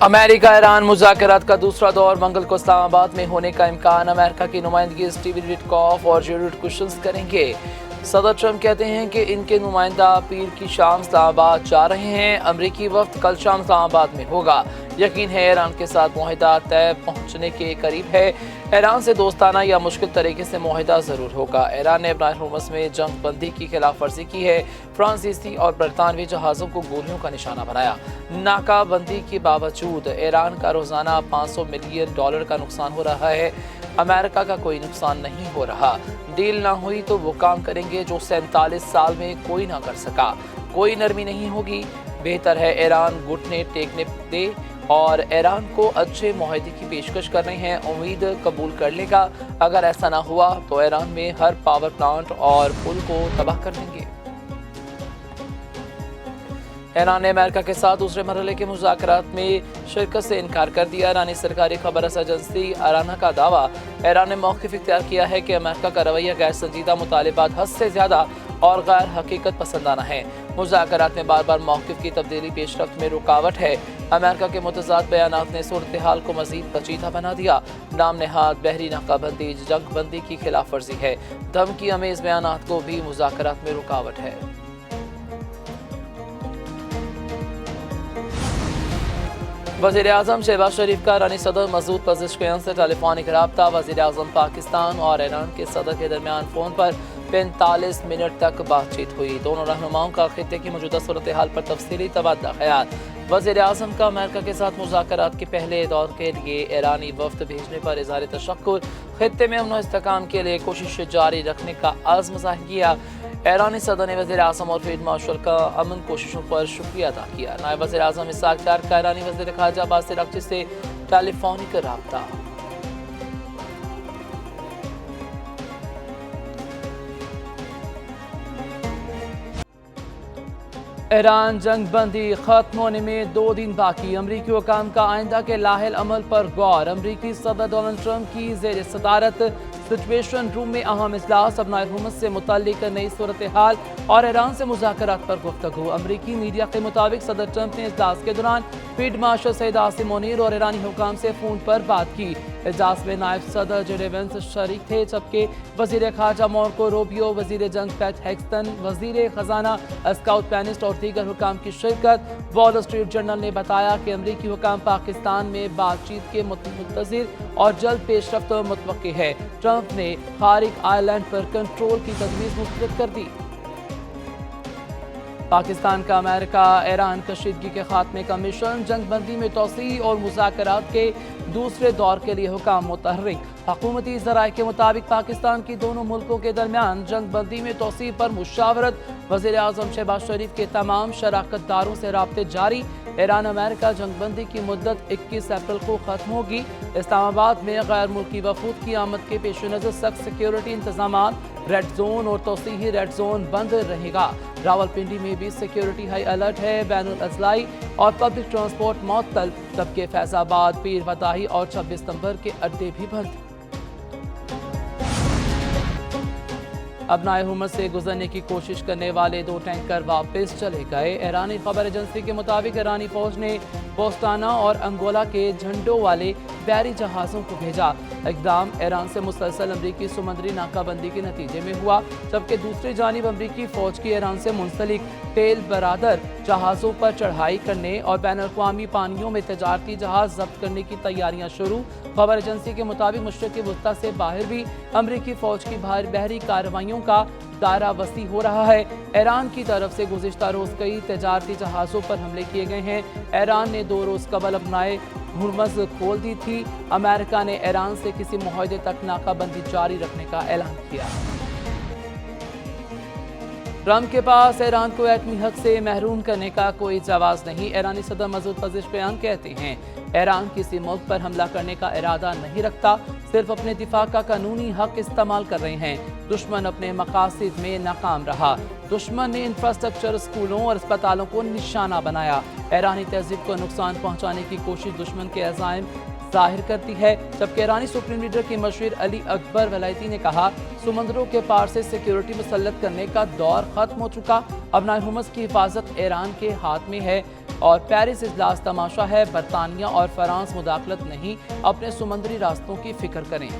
America Iran मुज़ाकरात का दूसरा दौर मंगल को इस्लामाबाद में होने का इम्कान। अमेरिका की नुमाइंदगी स्टीवन विटकॉफ और जेरेड कुशनर करेंगे। सदर ट्रंप कहते हैं कि इनके नुमाइंदा पीर की शाम इस्लामाबाद जा रहे हैं। अमरीकी वफ्द कल शाम इस्लामाबाद में होगा। यकीन है ईरान के साथ मुआहदा तय पहुंचने के करीब है। ईरान से दोस्ताना या मुश्किल तरीके से मुआहदा ज़रूर होगा। ईरान ने अपना हुर्मुज़ में जंग बंदी की खिलाफ वर्जी की है। फ्रांसीसी और बरतानवी जहाज़ों को गोलियों का निशाना बनाया। नाकाबंदी के बावजूद ईरान का रोज़ाना $500 मिलियन का नुकसान हो रहा है। अमेरिका का कोई नुकसान नहीं हो रहा। डील ना हुई तो वो काम करेंगे जो 47 साल में कोई ना कर सका। कोई नरमी नहीं होगी। बेहतर है ईरान घुटने टेकने दे और ईरान को अच्छे मुआहदे की पेशकश कर रहे हैं। उम्मीद कबूल कर लेगा। अगर ऐसा ना हुआ तो ईरान में हर पावर प्लांट और पुल को तबाह कर देंगे। ईरान ने अमेरिका के साथ दूसरे मरहले के मुज़ाकरात में शिरकत से इनकार कर दिया। ईरानी सरकारी खबर एजेंसी अराना का दावा। ईरान ने मौक़िफ़ इख्तियार किया है कि अमेरिका का रवैया गैर संजीदा मुतालिबात हद से ज़्यादा और गैर हकीकत पसंदाना है। मुज़ाकरात में बार बार मौक़िफ़ की तब्दीली पेशरफ्त में रुकावट है। अमेरिका के मुतज़ाद बयानात ने सूरत हाल को मज़ीद पेचीदा बना दिया। नाम नहाद बहरी नाकाबंदी जंग बंदी की खिलाफ वर्जी है। धमकी अमेज़ बयानात को भी मुज़ाकरात में रुकावट है। वज़ीर-ए-आज़म शहबाज शरीफ का ईरानी सदर मसूद पज़ेश्कियान से टेलीफोनिक रब्ता। वज़ीर-ए-आज़म पाकिस्तान और ईरान के सदर के दरमियान फ़ोन पर 45 मिनट तक बातचीत हुई। दोनों रहनुमाओं का खित्ते की मौजूदा सूरत हाल पर तफसीली तबादला ख्याल। वज़ीर-ए-आज़म का अमेरिका के साथ मुज़ाकरात के पहले दौर के लिए ईरानी वफ़द भेजने पर इज़हार तशक्कुर। खित्ते में अमन व इस्तेहकाम के लिए कोशिश जारी रखने का आज़्म ज़ाहिर किया। ईरानी सदर ने वज़ीर-ए-आज़म और फील्ड मार्शल का अमन कोशिशों पर शुक्रिया अदा किया। नायब वज़ीर-ए-आज़म इसहाक़ डार का ईरानी वज़ीर ख़ारजा अब्बास अराग़ची से टेलीफोनिक रब्ता। ईरान जंग बंदी खत्म होने में 2 दिन बाकी। अमरीकी हुकाम का आइंदा के लाहिल अमल पर गौर। अमरीकी सदर डोनाल्ड ट्रंप की ज़ेर सदारत सिचुएशन रूम में अहम इजलास। अपना हुकूमत से मुताल्लिक नई सूरत हाल और ईरान से मुज़ाकरात पर गुफ्तगू। अमरीकी मीडिया के मुताबिक सदर ट्रंप ने इजलास के दौरान फील्ड मार्शल सईद आसिम मुनीर और ईरानी हुकाम से फ़ोन पर बात की। इजलास में नायब सदर जेडी वेंस शरीक थे, जबकि वज़ीर ख़ारजा मार्को रूबियो, वज़ीर जंग पैट हेक्स्टन, वज़ीर ख़जाना स्काउट पैनिस्ट और दीगर हुकाम की शिरकत। वॉल स्ट्रीट जर्नल ने बताया कि अमरीकी हुकाम पाकिस्तान में बातचीत के मुंतज़िर और जल्द पेशरफ्त मुतवक्की है। ट्रंप ने खारिक आयरलैंड पर कंट्रोल की तजवीज़ मुस्तरद कर दी। पाकिस्तान का अमेरिका ईरान कशीदगी के खात्मे का मिशन। जंग बंदी में तोसी और मुज़ाकरात के दूसरे दौर के लिए हुकाम मुतहर्रिक। हुकूमती ज़राए के मुताबिक पाकिस्तान की दोनों मुल्कों के दरमियान जंग बंदी में तोसी पर मुशावरत। वज़ीर-ए-आज़म शहबाज शरीफ के तमाम शराकतदारों से राब्ते जारी। ईरान अमेरिका जंग बंदी की मुद्दत 21 अप्रैल को ख़त्म होगी। इस्लामाबाद में गैर मुल्की वफूद की आमद के पेश नज़र सख्त सिक्योरिटी इंतजाम। रेड जोन और तोसीही रेड जोन बंद रहेगा। रावलपिंडी में भी सिक्योरिटी हाई अलर्ट है। बैनुल अज़लाई और पब्लिक ट्रांसपोर्ट मुअत्तल, जबकि फैज़ाबाद, पीर बताही और 26 नंबर के अड्डे भी बंद। अब नाए हुकूमत से गुजरने की कोशिश करने वाले 2 टैंकर वापस चले गए। ईरानी खबर एजेंसी के मुताबिक ईरानी फौज ने बोस्ताना और अंगोला के झंडों वाले बहरी जहाज़ों को भेजा। इक़दाम ईरान से मुसलसल अमरीकी समुद्री नाकाबंदी के नतीजे में हुआ, जबकि दूसरी जानिब अमरीकी फ़ौज की ईरान से मुंसलिक तेल बरादर जहाज़ों पर चढ़ाई करने और बैनुल-अक़वामी पानियों में तजारती जहाज़ जब्त करने की तैयारियां शुरू। खबर एजेंसी के मुताबिक मशरिक़ी वस्ता से बाहर भी अमरीकी फ़ौज की बहरी कार्रवाइयों का दायरा वसी हो रहा है। ईरान की तरफ से गुज़िश्ता रोज़ कई तजारती जहाज़ों पर हमले किए गए हैं। ईरान ने 2 रोज़ कबल अपनाए हुर्मुज़ खोल दी थी। अमेरिका ने ईरान से किसी मुआहदे तक नाकाबंदी जारी रखने का ऐलान किया। ट्रंप के पास ईरान को एटमी हक से महरूम करने का कोई जवाब नहीं। ईरानी सदर मसूद पज़ेश्कियान कहते हैं ईरान किसी मुल्क पर हमला करने का इरादा नहीं रखता, सिर्फ अपने दिफा का कानूनी हक इस्तेमाल कर रहे हैं। दुश्मन अपने मकासद में नाकाम रहा। दुश्मन ने इंफ्रास्ट्रक्चर, स्कूलों और अस्पतालों को निशाना बनाया। ईरानी तहजीब को नुकसान पहुंचाने की कोशिश दुश्मन के अज़ाइम जाहिर करती है। जबकि ईरानी सुप्रीम लीडर के मशीर अली अकबर वलायती ने कहा, समंदरों के पार से सिक्योरिटी मुसल्लत करने का दौर खत्म हो चुका। अब नाए हुकूमत की हिफाजत ईरान के हाथ में है। और पेरिस इजलास तमाशा है। बरतानिया और फ्रांस मुदाखलत नहीं, अपने समुद्री रास्तों की फिक्र करें।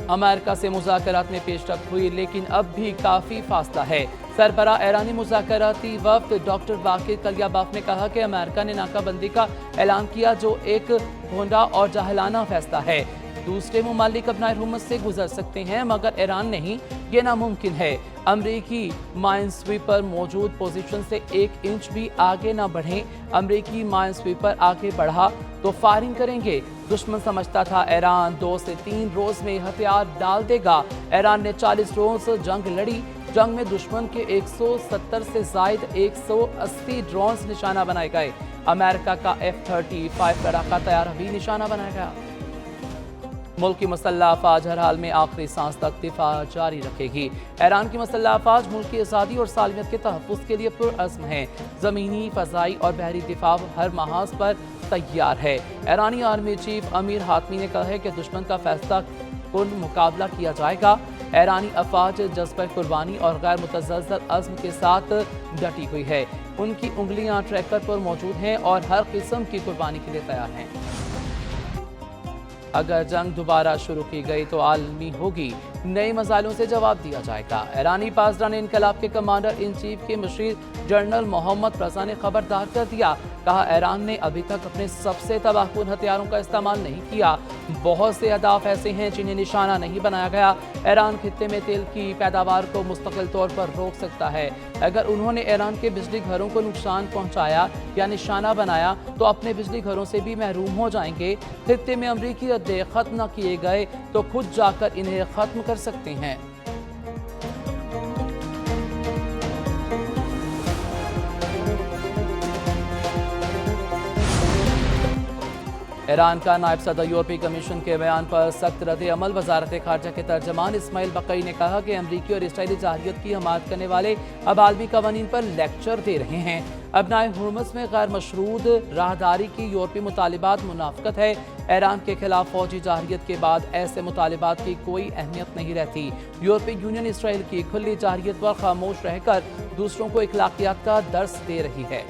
अमेरिका से मुज़ाकरात में पेशरफ्त हुई, लेकिन अब भी काफ़ी फासला है। सरबराह ईरानी मुज़ाकराती वफ़द डॉक्टर बाकिर कलियाबाफ ने कहा कि अमेरिका ने नाकाबंदी का ऐलान किया, जो एक भोंडा और जाहिलाना फैसला है। दूसरे मुमालिक अपनाए हुर्मुज़ से गुजर सकते हैं, मगर ईरान नहीं, ये नामुमकिन है। अमरीकी माइन स्वीपर मौजूद पोजीशन से 1 इंच भी आगे ना बढ़ें। अमरीकी माइन स्वीपर आगे बढ़ा तो फायरिंग करेंगे। दुश्मन समझता था ईरान 2 से 3 रोज में हथियार डाल देगा। ईरान ने 40 रोज जंग लड़ी। जंग में दुश्मन के 170 से जायद 180 ड्रोन्स निशाना बनाए गए। अमेरिका का F-35 लड़ाका तैयारा भी निशाना बनाया गया। मुल्क की मसल्लह अफवाज हर हाल में आखिरी सांस तक दिफा जारी रखेगी। ईरान की मसल्लह अफवाज मुल्क की आज़ादी और सालमियत के तहफ़्फ़ुज़ के लिए पुरअज़्म हैं। ज़मीनी, फ़ज़ाई और बहरी दिफा हर महाज पर तैयार है। ईरानी आर्मी चीफ अमीर हातमी ने कहा है कि दुश्मन का फैसला कुन मुकाबला किया जाएगा। ईरानी अफवाज जज्बा कुर्बानी और गैर मुतज़्ज़ल अज़्म के साथ डटी हुई है। उनकी उंगलियां ट्रैकर पर मौजूद हैं और हर किस्म की कुर्बानी के लिए तैयार हैं। अगर जंग दोबारा शुरू की गई तो आलमी होगी, नए मसाइलों से जवाब दिया जाएगा। ईरानी पासदान इनकलाब के कमांडर इन चीफ के मशीर जनरल मोहम्मद रजा ने खबरदार कर दिया। कहा, ईरान ने अभी तक अपने सबसे तबाहकुन हथियारों का इस्तेमाल नहीं किया। बहुत से अहदाफ ऐसे हैं जिन्हें निशाना नहीं बनाया गया। ईरान खित्ते में तेल की पैदावार को मुस्तकिल तौर पर रोक सकता है। अगर उन्होंने ईरान के बिजली घरों को नुकसान पहुंचाया या निशाना बनाया तो अपने बिजली घरों से भी महरूम हो जाएंगे। खित्ते में अमरीकी अड्डे खत्म न किए गए तो खुद जाकर इन्हें खत्म कर सकते हैं। ईरान का नायब सदर यूरोपीय कमीशन के बयान पर सख्त रद्द अमल। वजारत खारजा के तर्जमान इस्माइल बकई ने कहा कि अमरीकी और इसराइली जारहियत की हमायत करने वाले अब आलमी कवानीन पर लेक्चर दे रहे हैं। अपनाए हुर्मुज़ में गैर मशरूत राहदारी की यूरोपीय मुतालिबात मुनाफिकत है। ईरान के खिलाफ फौजी जारहियत के बाद ऐसे मुतालिबात की कोई अहमियत नहीं रहती। यूरोपीय यूनियन इसराइल की खुली जारहियत पर खामोश रहकर दूसरों को इखलाकियात का दर्स दे रही है।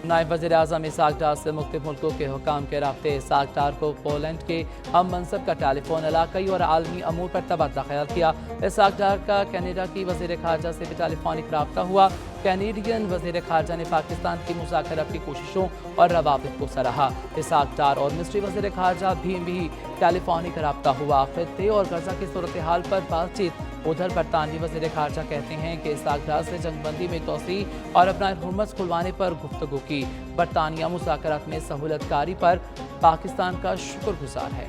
नायब वज़ीर आज़म इसाक डार से मुख्तलिफ मुल्कों के हुकाम के राब्ते। इसाक डार को पोलैंड के हम मनसब का टेलीफोन इलाक़ाई और आलमी अमूर पर तबादला ख्याल किया। इसाक डार का कनाडा की वज़ीर ख़ारजा से भी टेलीफोनिक राब्ता हुआ। कैनेडियन वज़ीर ख़ारजा ने पाकिस्तान की मुज़ाकरात की कोशिशों और रवाबित को सराहा। इसाक डार और मिस्री वज़ीर ख़ारजा भी टेलीफोनिक राब्ता हुआ। खित्ते और गजा की सूरत हाल पर बातचीत। उधर बरतानवी वज़ीर ख़ारजा कहते हैं कि इसाक डार से जंगबंदी में तोसी और अपना हुर्मुज़ खुलवाने पर गुफ्तगू की। बरतानिया मुज़ाकरात में सहूलतकारी पर पाकिस्तान का शुक्रगुजार है।